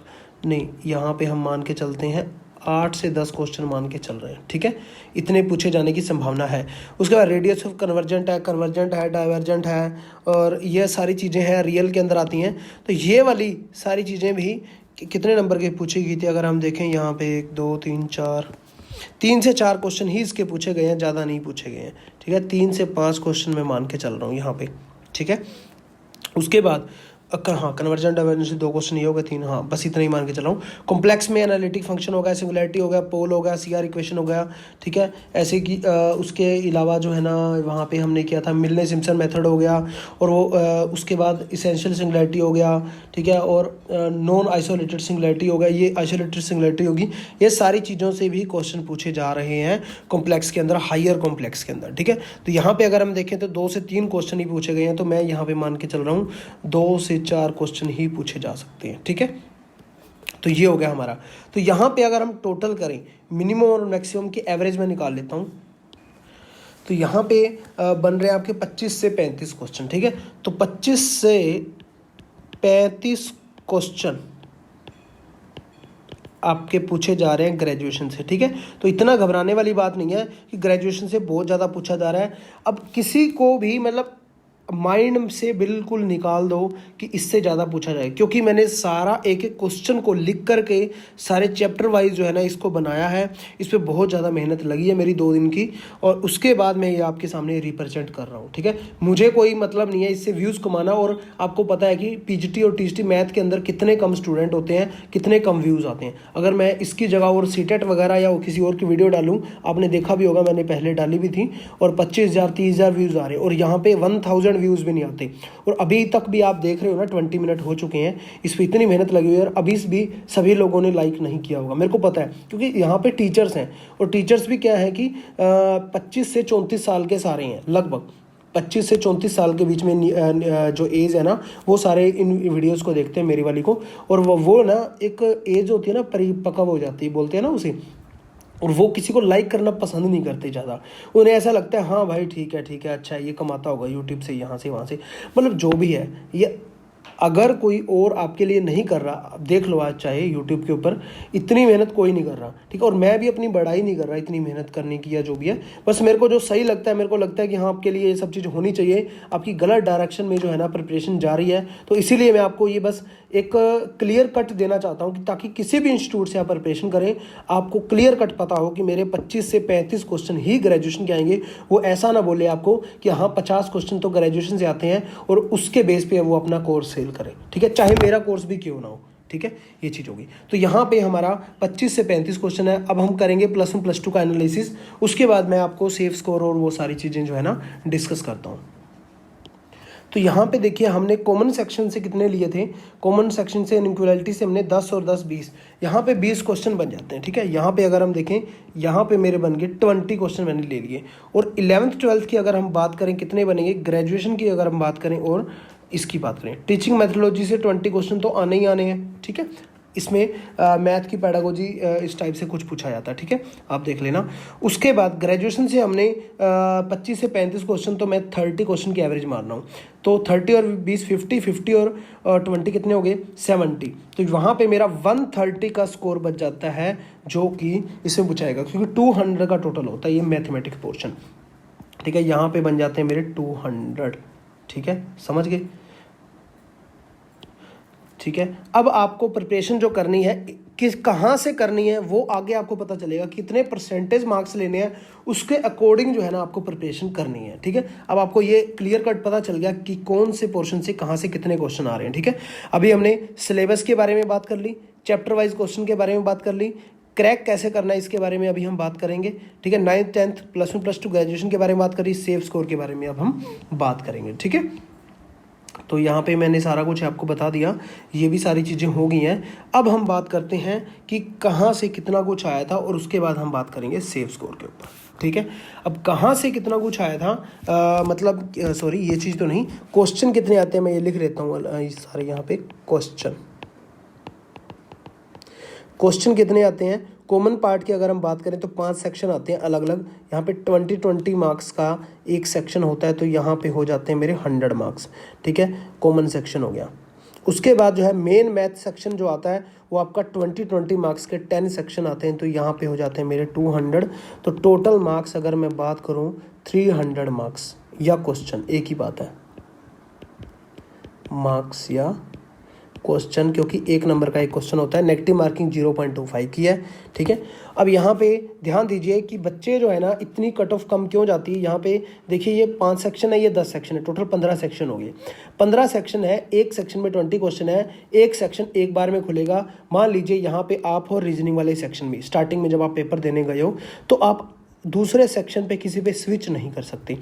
नहीं, यहाँ पे हम मान के चलते हैं 8 से 10 क्वेश्चन मान के चल रहे हैं, ठीक है, इतने पूछे जाने की संभावना है। उसके बाद रेडियस ऑफ कन्वर्जेंट है, डाइवर्जेंट है, और ये सारी चीज़ें हैं रियल के अंदर आती हैं। तो ये वाली सारी चीज़ें भी कितने नंबर की पूछी गई थी अगर हम देखें यहाँ पे 1 2 3 4 3 से 4 क्वेश्चन ही इसके पूछे गए हैं, ज़्यादा नहीं पूछे गए हैं, ठीक है। 3 से 5 क्वेश्चन मैं मान के चल रहा हूँ यहाँ पे, ठीक है। उसके बाद हाँ, कन्वर्जेंट डाइवर्जेंट से 2 क्वेश्चन ये हो गए, 3, हाँ बस इतना ही मान के चला हूँ। कॉम्प्लेक्स में एनालिटिक फंक्शन हो गया, सिंगुलैरिटी हो गया, पोल हो गया, सीआर इक्वेशन हो गया, ठीक है। ऐसे कि उसके अलावा जो है ना वहाँ पे हमने किया था मिलने सिम्पसन मेथड हो गया, और वो उसके बाद इसेंशियल सिंगुलैरिटी हो गया, ठीक है, और नॉन आइसोलेटेड सिंगुलैरिटी हो गया, ये आइसोलेटेड सिंगुलैरिटी होगी। ये सारी चीज़ों से भी क्वेश्चन पूछे जा रहे हैं कॉम्प्लेक्स के अंदर, हायर कॉम्प्लेक्स के अंदर, ठीक है। तो यहाँ पे अगर हम देखें तो 2 से 3 क्वेश्चन ही पूछे गए हैं, तो मैं यहाँ पे मान के चल रहा हूँ 2 से 4 क्वेश्चन ही पूछे जा सकते हैं, ठीक है। तो ये हो गया हमारा। तो यहाँ पे अगर हम टोटल करें मिनिमम और मैक्सिमम की एवरेज में निकाल लेता हूँ, तो यहाँ पे बन रहे हैं आपके 25 से 35 क्वेश्चन, ठीक है। तो 25 से 35 क्वेश्चन आपके पूछे जा रहे हैं ग्रेजुएशन से, ठीक है। तो इतना घबराने वाली बात नहीं है कि ग्रेजुएशन से बहुत ज़्यादा पूछा जा रहा है। अब किसी को भी मतलब माइंड से बिल्कुल निकाल दो कि इससे ज़्यादा पूछा जाए, क्योंकि मैंने सारा एक एक क्वेश्चन को लिख करके सारे चैप्टर वाइज जो है ना इसको बनाया है। इस पर बहुत ज़्यादा मेहनत लगी है मेरी 2 दिन की, और उसके बाद मैं ये आपके सामने रिप्रेजेंट कर रहा हूँ, ठीक है। मुझे कोई मतलब नहीं है इससे व्यूज़ कमाना, और आपको पता है कि पीजीटी और टीजीटी मैथ के अंदर कितने कम स्टूडेंट होते हैं, कितने कम व्यूज़ आते हैं। अगर मैं इसकी जगह और सीटेट वगैरह या किसी और की वीडियो डालूँ, आपने देखा भी होगा मैंने पहले डाली भी थी, और 25,000 30,000 व्यूज़ आ रहे हैं, और यहाँ पे 1000 व्यूज़ भी नहीं आते। और अभी तक भी आप देख रहे हो ना 20 मिनट हो चुके हैं, इस पर इतनी मेहनत लगी हुई है, और अभी भी सभी लोगों ने लाइक नहीं किया होगा, मेरे को पता है, क्योंकि यहाँ पे टीचर्स हैं, और टीचर्स भी क्या है कि 25 से 34 साल के सारे हैं, लगभग 25 से 34 साल के बीच में जो एज है ना, वो सारे इन वीडियोस को देखते हैं मेरी वाली को। और वो ना एक एज होती है ना, परिपक्व हो जाती है बोलते हैं ना उसे, और वो किसी को लाइक करना पसंद नहीं करते ज़्यादा। उन्हें ऐसा लगता है हाँ भाई ठीक है अच्छा है, ये कमाता होगा यूट्यूब से, यहाँ से वहाँ से, मतलब जो भी है ये। अगर कोई और आपके लिए नहीं कर रहा, आप देख लो आज चाहे यूट्यूब के ऊपर इतनी मेहनत कोई नहीं कर रहा, ठीक है। और मैं भी अपनी बड़ाई नहीं कर रहा इतनी मेहनत करने की या जो भी है, बस मेरे को जो सही लगता है, मेरे को लगता है कि हाँ आपके लिए ये सब चीज़ होनी चाहिए। आपकी गलत डायरेक्शन में जो है ना प्रिपरेशन जा रही है, तो इसीलिए मैं आपको ये बस एक क्लियर कट देना चाहता हूँ कि ताकि किसी भी इंस्टीट्यूट से आप प्रिपरेशन करें, आपको क्लियर कट पता हो कि मेरे 25 से 35 क्वेश्चन ही ग्रेजुएशन के आएंगे। वो ऐसा ना बोले आपको कि हाँ 50 क्वेश्चन तो ग्रेजुएशन से आते हैं, और उसके बेस पे वो अपना कोर्स सेल करें, ठीक है, चाहे मेरा कोर्स भी क्यों ना हो, ठीक है। ये चीज़ होगी। तो यहाँ पे हमारा 25 से 35 क्वेश्चन है। अब हम करेंगे +1 +2 का एनालिसिस, उसके बाद मैं आपको सेफ स्कोर और वो सारी चीज़ें जो है ना डिस्कस करता हूँ। तो यहाँ पे देखिए हमने कॉमन सेक्शन से कितने लिए थे, कॉमन सेक्शन से इनइक्वालिटी से हमने 10 और 10 20, यहाँ पे 20 क्वेश्चन बन जाते हैं, ठीक है। यहाँ पे अगर हम देखें, यहाँ पे मेरे बन गए 20 क्वेश्चन मैंने ले लिए। और 11th 12th की अगर हम बात करें कितने बनेंगे, ग्रेजुएशन की अगर हम बात करें और इसकी बात करें, टीचिंग मेथोडोलॉजी से 20 क्वेश्चन तो आने ही आने हैं, ठीक है। इसमें मैथ की पैडागोजी इस टाइप से कुछ पूछा जाता है, ठीक है, आप देख लेना। उसके बाद ग्रेजुएशन से हमने 25 से 35 क्वेश्चन, तो मैं 30 क्वेश्चन की एवरेज मार रहा हूँ। तो 30 और 20 50, 50 और 20 कितने हो गए 70। तो वहाँ पे मेरा 130 का स्कोर बच जाता है, जो कि इसमें पूछाएगा, क्योंकि 200 का टोटल होता है ये मैथमेटिक्स पोर्शन, ठीक है। यहाँ पे बन जाते हैं मेरे 200, ठीक है, समझ गए, ठीक है। अब आपको प्रिपरेशन जो करनी है किस कहाँ से करनी है वो आगे आपको पता चलेगा, कितने परसेंटेज मार्क्स लेने हैं उसके अकॉर्डिंग जो है ना आपको प्रिपरेशन करनी है, ठीक है। अब आपको ये क्लियर कट पता चल गया कि कौन से पोर्शन से कहाँ से कितने क्वेश्चन आ रहे हैं, ठीक है। अभी हमने सिलेबस के बारे में बात कर ली, चैप्टर वाइज क्वेश्चन के बारे में बात कर ली, क्रैक कैसे करना है इसके बारे में अभी हम बात करेंगे, ठीक है। 9th 10th +1 +2 ग्रेजुएशन के बारे में बात करी, सेफ स्कोर के बारे में अब हम बात करेंगे, ठीक है। तो यहाँ पे मैंने सारा कुछ आपको बता दिया, ये भी सारी चीज़ें हो गई हैं। अब हम बात करते हैं कि कहाँ से कितना कुछ आया था, और उसके बाद हम बात करेंगे सेफ स्कोर के ऊपर, ठीक है। अब कहाँ से कितना कुछ आया था, मतलब सॉरी ये चीज़ तो नहीं, क्वेश्चन कितने आते हैं मैं ये लिख लेता हूँ सारे यहाँ पे। क्वेश्चन कितने आते हैं, कॉमन पार्ट की अगर हम बात करें तो 5 सेक्शन आते हैं अलग अलग। यहाँ पे 20 मार्क्स का एक सेक्शन होता है, तो यहाँ पे हो जाते हैं मेरे 100 मार्क्स, ठीक है, कॉमन सेक्शन हो गया। उसके बाद जो है मेन मैथ सेक्शन जो आता है वो आपका 20 मार्क्स के 10 सेक्शन आते हैं, तो यहाँ पे हो जाते हैं मेरे 200। तो टोटल मार्क्स अगर मैं बात करूँ 300 मार्क्स या क्वेश्चन, एक ही बात है, मार्क्स या क्वेश्चन, क्योंकि 1 नंबर का एक क्वेश्चन होता है, नेगेटिव मार्किंग 0.25 की है, ठीक है। अब यहाँ पे ध्यान दीजिए कि बच्चे जो है ना इतनी कट ऑफ कम क्यों जाती है। यहाँ पे देखिए ये 5 सेक्शन है, ये 10 सेक्शन है, टोटल 15 सेक्शन हो गए। 15 सेक्शन है, एक सेक्शन में 20 क्वेश्चन है, एक सेक्शन एक बार में खुलेगा। मान लीजिए यहाँ पे आप हो रीजनिंग वाले सेक्शन में, स्टार्टिंग में जब आप पेपर देने गए हो तो आप दूसरे सेक्शन पे किसी पे स्विच नहीं कर सकते।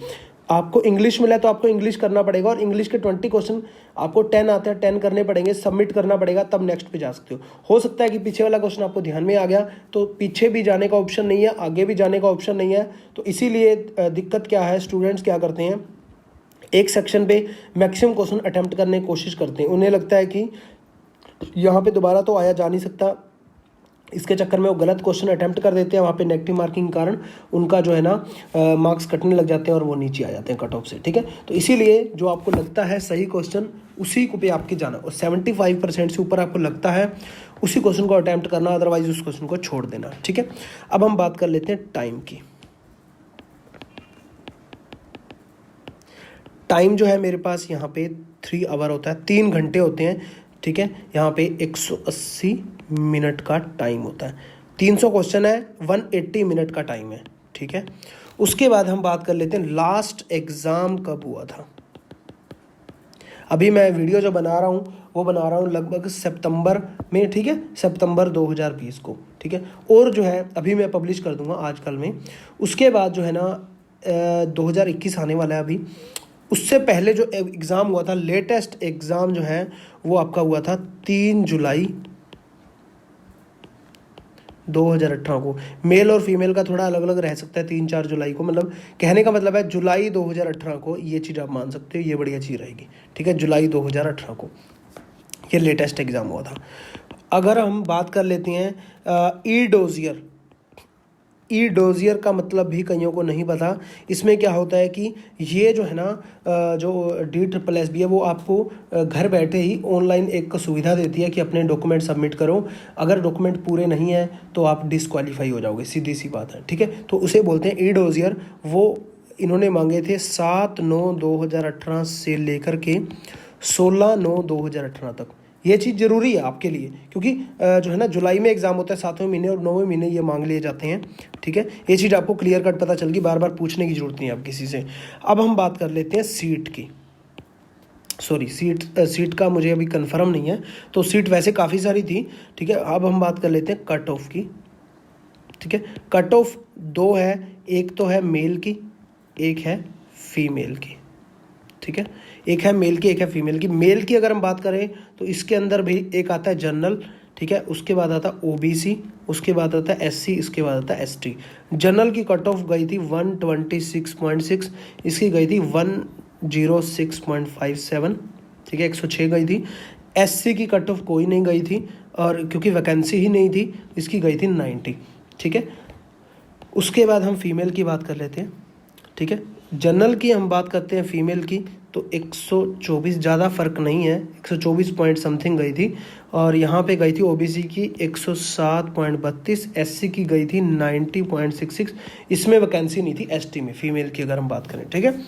आपको इंग्लिश मिला तो आपको इंग्लिश करना पड़ेगा, और इंग्लिश के 20 क्वेश्चन आपको 10 आते हैं, 10 करने पड़ेंगे, सबमिट करना पड़ेगा, तब नेक्स्ट पे जा सकते हो सकता है कि पीछे वाला क्वेश्चन आपको ध्यान में आ गया तो पीछे भी जाने का ऑप्शन नहीं है, आगे भी जाने का ऑप्शन नहीं है। तो इसीलिए दिक्कत क्या है, स्टूडेंट्स क्या करते हैं, एक सेक्शन पे मैक्सिमम क्वेश्चन अटेम्प्ट करने की कोशिश करते हैं। उन्हें लगता है कि यहाँ पे दोबारा तो आया जा नहीं सकता, इसके चक्कर में वो गलत क्वेश्चन अटेम्प्ट कर देते हैं। वहाँ पे नेगेटिव मार्किंग के कारण उनका जो है ना मार्क्स कटने लग जाते हैं और वो नीचे आ जाते हैं कट ऑफ से, ठीक है। तो इसीलिए जो आपको लगता है सही क्वेश्चन उसी को पे आपके जाना, और 75% से ऊपर आपको लगता है उसी क्वेश्चन को अटेम्प्ट करना, अदरवाइज उस क्वेश्चन को छोड़ देना, ठीक है। अब हम बात कर लेते हैं टाइम की। टाइम जो है मेरे पास यहाँ पे 3 आवर होता है, 3 घंटे होते हैं, ठीक है। यहाँ पे 180 मिनट का टाइम होता है, 300 क्वेश्चन है, 180 मिनट का टाइम है, ठीक है। उसके बाद हम बात कर लेते हैं लास्ट एग्ज़ाम कब हुआ था। अभी मैं वीडियो जो बना रहा हूँ वो बना रहा हूँ लगभग सितंबर में, ठीक है, सितंबर 2020 को, ठीक है। और जो है अभी मैं पब्लिश कर दूंगा आजकल में। उसके बाद जो है ना 2021 आने वाला है अभी, उससे पहले जो एग्ज़ाम हुआ था, लेटेस्ट एग्ज़ाम जो है वो आपका हुआ था 3 जुलाई 2018 को। मेल और फीमेल का थोड़ा अलग अलग रह सकता है, 3-4 जुलाई को, मतलब कहने का मतलब है जुलाई 2018 को, ये चीज़ आप मान सकते हो, ये बढ़िया चीज़ रहेगी, ठीक है। जुलाई 2018 को ये लेटेस्ट एग्ज़ाम हुआ था। अगर हम बात कर लेते हैं ई डोजियर का मतलब भी कईयों को नहीं पता। इसमें क्या होता है कि ये जो है ना जो DSSS है वो आपको घर बैठे ही ऑनलाइन एक सुविधा देती है कि अपने डॉक्यूमेंट सबमिट करो। अगर डॉक्यूमेंट पूरे नहीं है तो आप डिस्क्वालीफाई हो जाओगे, सीधी सी बात है, ठीक है। तो उसे बोलते हैं ई डोजियर। वो इन्होंने मांगे थे 7/9/2018 से लेकर के 16/9/2018 तक। ये चीज़ ज़रूरी है आपके लिए, क्योंकि जो है ना जुलाई में एग्ज़ाम होता है, 7वें महीने और 9वें महीने ये मांग लिए जाते हैं, ठीक है। ये चीज़ आपको क्लियर कट पता चल गई, बार बार पूछने की ज़रूरत नहीं है आप किसी से। अब हम बात कर लेते हैं सीट की। सीट का मुझे अभी कंफर्म नहीं है, तो सीट वैसे काफ़ी सारी थी, ठीक है। अब हम बात कर लेते हैं कट ऑफ की, ठीक है। कट ऑफ 2 है, एक तो है मेल की, एक है फीमेल की, ठीक है। एक है मेल की, एक है फीमेल की। मेल की अगर हम बात करें तो इसके अंदर भी एक आता है जनरल, ठीक है, उसके बाद आता है OBC, उसके बाद आता है SC, इसके बाद आता है ST। जनरल की कट ऑफ गई थी 126.6, इसकी गई थी 106.57, ठीक है, 106 गई थी। SC की कट ऑफ कोई नहीं गई थी, और क्योंकि वैकेंसी ही नहीं थी, इसकी गई थी 90, ठीक है। उसके बाद हम फीमेल की बात कर लेते हैं, ठीक है। जनरल की हम बात करते हैं फीमेल की, तो 124, ज़्यादा फ़र्क नहीं है, 124 पॉइंट समथिंग गई थी। और यहाँ पे गई थी OBC की 107.32, SC की गई थी 90.66। इसमें वैकेंसी नहीं थी ST में, फीमेल की अगर हम बात करें, ठीक है।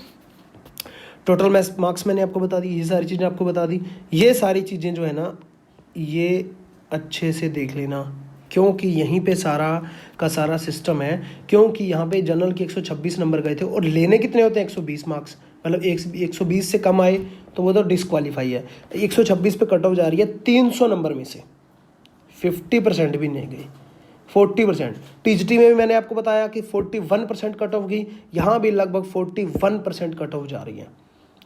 टोटल मार्क्स मैंने आपको बता दी, ये सारी चीज़ें आपको बता दी। ये सारी चीज़ें जो है ना ये अच्छे से देख लेना, क्योंकि यहीं पे सारा का सारा सिस्टम है। क्योंकि यहाँ पे जनरल के 126 नंबर गए थे, और लेने कितने होते हैं 120 मार्क्स, मतलब 120 से कम आए तो वो तो डिस्क्वालीफाई है। 126 पे कट ऑफ जा रही है, 300 नंबर में से 50% भी नहीं गई, 40%। TGT में भी मैंने आपको बताया कि 41% कट ऑफ गई, यहाँ भी लगभग 41% कट ऑफ जा रही है,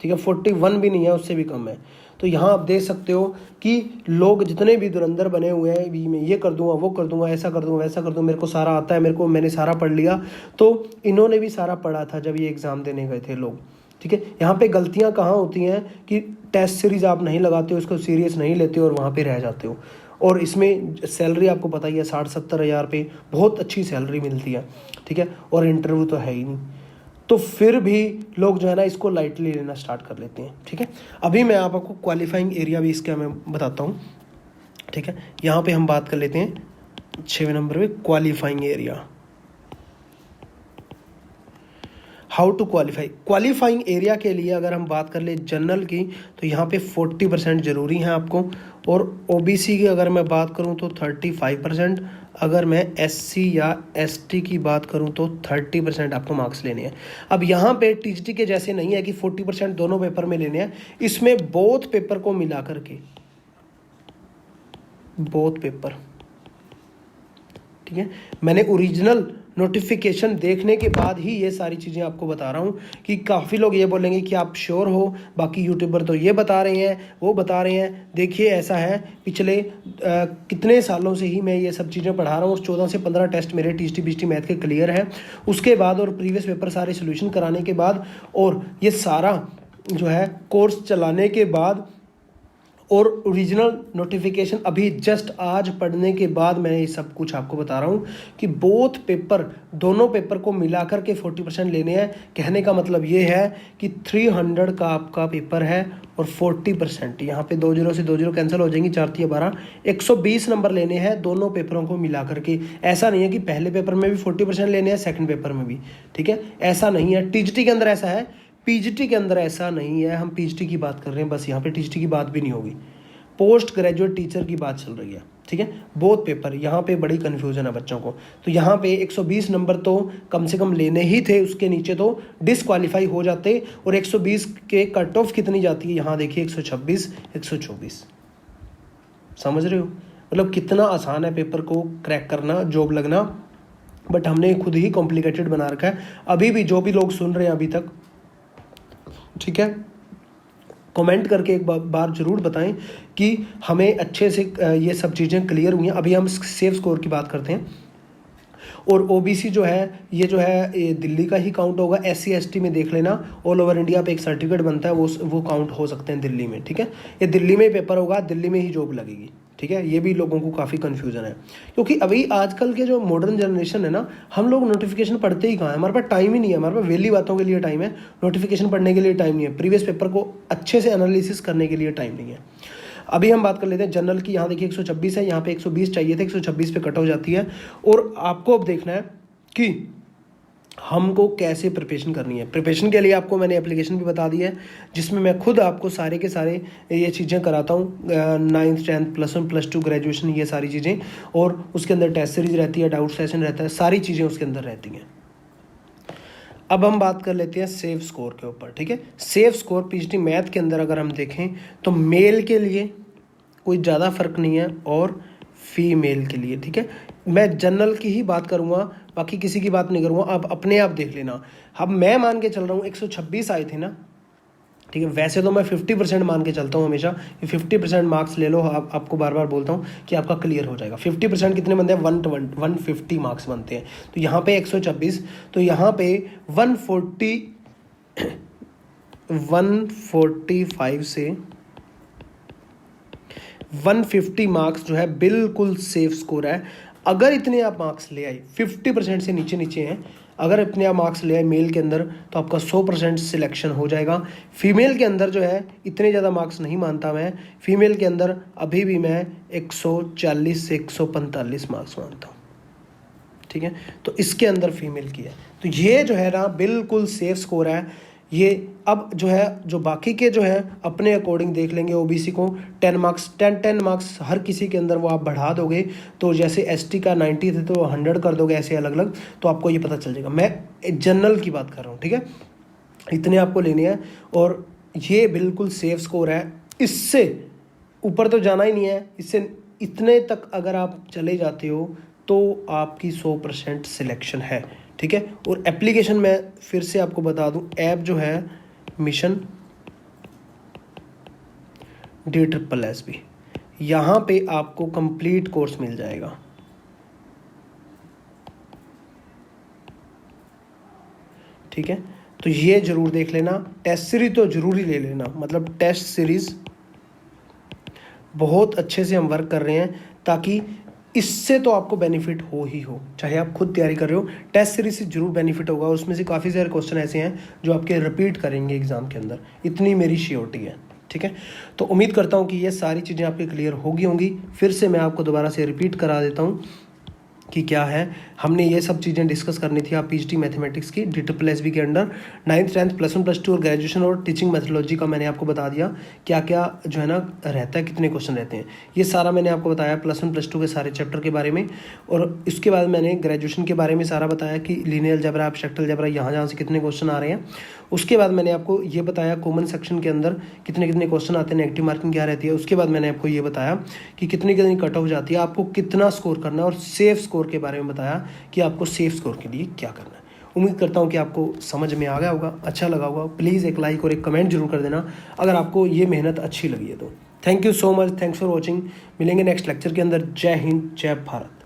ठीक है। 41 भी नहीं है, उससे भी कम है। तो यहाँ आप देख सकते हो कि लोग जितने भी धुरंधर बने हुए हैं, भी मैं ये कर दूंगा, वो कर दूंगा, ऐसा कर दूंगा, वैसा कर दूंगा, मेरे को सारा आता है, मैंने सारा पढ़ लिया। तो इन्होंने भी सारा पढ़ा था जब ये एग्ज़ाम देने गए थे लोग, ठीक है। यहाँ पे गलतियाँ कहाँ होती हैं कि टेस्ट सीरीज़ आप नहीं लगाते हो, उसको सीरियस नहीं लेते हो और वहाँ पर रह जाते हो। और इसमें सैलरी आपको पता ही है 60-70 हज़ार पे बहुत अच्छी सैलरी मिलती है, ठीक है। और इंटरव्यू तो है ही नहीं, तो फिर भी लोग जो है ना इसको लाइटली लेना स्टार्ट कर लेते हैं, ठीक है। अभी मैं आपको क्वालिफाइंग एरिया भी इसका मैं बताता हूँ, ठीक है। यहाँ पे हम बात कर लेते हैं 6वें नंबर पे qualifying area. How to qualify, qualifying area के लिए अगर हम बात कर ले जनरल की तो यहाँ पे 40% ज़रूरी है आपको, और ओबीसी की अगर मैं बात करूँ तो 35%, अगर मैं एससी या एसटी की बात करूँ तो 30% आपको मार्क्स लेने हैं। अब यहाँ पे टीजीटी के जैसे नहीं है कि 40% दोनों पेपर में लेने हैं, इसमें बोथ पेपर को मिला करके, बोथ पेपर, ठीक है। मैंने ओरिजिनल नोटिफिकेशन देखने के बाद ही ये सारी चीज़ें आपको बता रहा हूँ कि काफ़ी लोग ये बोलेंगे कि आप श्योर हो, बाकी यूट्यूबर तो ये बता रहे हैं, वो बता रहे हैं। देखिए ऐसा है, पिछले कितने सालों से ही मैं ये सब चीज़ें पढ़ा रहा हूँ, और 14 से 15 टेस्ट मेरे टीजीटी बीजीटी मैथ के क्लियर है। उसके बाद और प्रीवियस पेपर सारे सोल्यूशन कराने के बाद और ये सारा जो है कोर्स चलाने के बाद और ओरिजिनल नोटिफिकेशन अभी जस्ट आज पढ़ने के बाद मैं ये सब कुछ आपको बता रहा हूँ कि बोथ पेपर, दोनों पेपर को मिलाकर के 40% लेने हैं। कहने का मतलब ये है कि 300 का आपका पेपर है और 40%, यहाँ पे 2 0 से 2 0 कैंसिल हो जाएंगी, 4 3 12, 120 नंबर लेने हैं दोनों पेपरों को मिला करके। ऐसा नहीं है कि पहले पेपर में भी 40% लेने हैं, सेकंड पेपर में भी, ठीक है, ऐसा नहीं है। टीजीटी के अंदर ऐसा है, पीजीटी के अंदर ऐसा नहीं है। हम पीजीटी की बात कर रहे हैं बस, यहाँ पे टीजीटी की बात भी नहीं होगी, पोस्ट ग्रेजुएट टीचर की बात चल रही है, ठीक है। बोथ पेपर, यहाँ पे बड़ी कन्फ्यूजन है बच्चों को। तो यहाँ पे 120 नंबर तो कम से कम लेने ही थे, उसके नीचे तो डिसक्वालीफाई हो जाते। और 120 के कट ऑफ कितनी जाती है, यहाँ देखिए 126, 124। समझ रहे हो, मतलब कितना आसान है पेपर को क्रैक करना, जॉब लगना, बट हमने खुद ही कॉम्प्लिकेटेड बना रखा है। अभी भी जो भी लोग सुन रहे हैं अभी तक, ठीक है, कमेंट करके एक बार जरूर बताएं कि हमें अच्छे से ये सब चीज़ें क्लियर हुई हैं। अभी हम सेफ स्कोर की बात करते हैं। और ओबीसी जो है ये दिल्ली का ही काउंट होगा। एससी एसटी में देख लेना, ऑल ओवर इंडिया पे एक सर्टिफिकेट बनता है, वो काउंट हो सकते हैं दिल्ली में, ठीक है। ये दिल्ली में पेपर होगा, दिल्ली में ही जॉब लगेगी, ठीक है। ये भी लोगों को काफ़ी कन्फ्यूजन है, क्योंकि अभी आजकल के जो मॉडर्न जनरेशन है ना, हम लोग नोटिफिकेशन पढ़ते ही कहाँ है, हमारे पास टाइम ही नहीं है। हमारे पास वेली बातों के लिए टाइम है, नोटिफिकेशन पढ़ने के लिए टाइम नहीं है, प्रीवियस पेपर को अच्छे से एनालिसिस करने के लिए टाइम नहीं है। अभी हम बात कर लेते हैं जनरल की। यहाँ देखिए 126 है, यहाँ पे 120 चाहिए थे, 126 पे कट हो जाती है। और आपको अब देखना है कि हमको कैसे प्रिपरेशन करनी है। प्रिपरेशन के लिए आपको मैंने एप्लीकेशन भी बता दी है, जिसमें मैं खुद आपको सारे के सारे ये चीज़ें कराता हूँ, 9th 10th +1 +2 ग्रेजुएशन, ये सारी चीज़ें। और उसके अंदर टेस्ट सीरीज रहती है, डाउट सेशन रहता है, सारी चीज़ें उसके अंदर रहती हैं। अब हम बात कर लेते हैं सेफ स्कोर के ऊपर, ठीक है। सेफ स्कोर पीजीटी मैथ के अंदर अगर हम देखें तो मेल के लिए कोई ज़्यादा फर्क नहीं है और फीमेल के लिए, ठीक है। मैं जनरल की ही बात करूँगा, बाकी किसी की बात नहीं करूँगा, आप अपने आप देख लेना। अब मैं मान के चल रहा हूँ 126 आए थे ना, ठीक है। वैसे तो मैं 50% मान के चलता हूँ हमेशा, 50% मार्क्स ले लो। आपको बार बार बोलता हूँ कि आपका क्लियर हो जाएगा। 50% कितने बनते हैं, 150 मार्क्स बनते हैं। तो यहाँ पे 126, तो यहाँ पे 145 से 150 मार्क्स जो है बिल्कुल सेफ स्कोर है। अगर इतने आप मार्क्स ले आए, 50% से नीचे हैं, अगर इतने आप मार्क्स ले आए मेल के अंदर, तो आपका 100% सिलेक्शन हो जाएगा। फीमेल के अंदर जो है इतने ज़्यादा मार्क्स नहीं मानता मैं, फीमेल के अंदर अभी भी मैं 140 से 145 मार्क्स मानता हूँ, ठीक है। तो इसके अंदर फीमेल की है, तो ये जो है ना बिल्कुल सेफ स्कोर है ये। अब जो है, जो बाकी के जो है अपने अकॉर्डिंग देख लेंगे। ओबीसी को 10 मार्क्स हर किसी के अंदर वो आप बढ़ा दोगे, तो जैसे एसटी का 90 थे तो 100 कर दोगे, ऐसे अलग अलग, तो आपको ये पता चल जाएगा। मैं जनरल की बात कर रहा हूँ, ठीक है। इतने आपको लेने हैं और ये बिल्कुल सेफ स्कोर है। इससे ऊपर तो जाना ही नहीं है, इससे इतने तक अगर आप चले जाते हो तो आपकी 100% सिलेक्शन है, ठीक है। और एप्लीकेशन मैं फिर से आपको बता दूं, ऐप जो है मिशन DSSB, यहाँ पे आपको कंप्लीट कोर्स मिल जाएगा, ठीक है। तो ये जरूर देख लेना। टेस्ट सीरीज तो जरूरी ले लेना, मतलब टेस्ट सीरीज बहुत अच्छे से हम वर्क कर रहे हैं, ताकि इससे तो आपको बेनिफिट हो ही हो, चाहे आप खुद तैयारी कर रहे हो, टेस्ट सीरीज से जरूर बेनिफिट होगा। उसमें से काफ़ी सारे क्वेश्चन ऐसे हैं जो आपके रिपीट करेंगे एग्जाम के अंदर, इतनी मेरी श्योरिटी है, ठीक है। तो उम्मीद करता हूँ कि ये सारी चीज़ें आपके क्लियर होंगी। फिर से मैं आपको दोबारा से रिपीट करा देता हूँ कि क्या है, हमने ये सब चीज़ें डिस्कस करनी थी आप पीजीटी मैथमेटिक्स की DSSB के अंडर 9th 10th +1 +2 और ग्रेजुएशन और टीचिंग मेथोडोलॉजी का मैंने आपको बता दिया क्या क्या जो है ना रहता है, कितने क्वेश्चन रहते हैं, ये सारा मैंने आपको बताया +1 +2 के सारे चैप्टर के बारे में। और इसके बाद मैंने ग्रेजुएशन के बारे में सारा बताया कि लीनियर अलजेब्रा, एब्स्ट्रैक्ट अलजेब्रा यहाँ से कितने क्वेश्चन आ रहे हैं। उसके बाद मैंने आपको ये बताया कॉमन सेक्शन के अंदर कितने कितने क्वेश्चन आते हैं, नेगेटिव मार्किंग क्या रहती है। उसके बाद मैंने आपको ये बताया कि कितनी कितनी कट ऑफ जाती है, आपको कितना स्कोर करना है, और सेफ स्कोर के बारे में बताया कि आपको सेफ स्कोर के लिए क्या करना है। उम्मीद करता हूँ कि आपको समझ में आ गया होगा, अच्छा लगा होगा। प्लीज़ एक लाइक और एक कमेंट जरूर कर देना अगर आपको ये मेहनत अच्छी लगी है तो। Thank you so much, thanks for watching. मिलेंगे नेक्स्ट लेक्चर के अंदर। जय हिंद, जय भारत।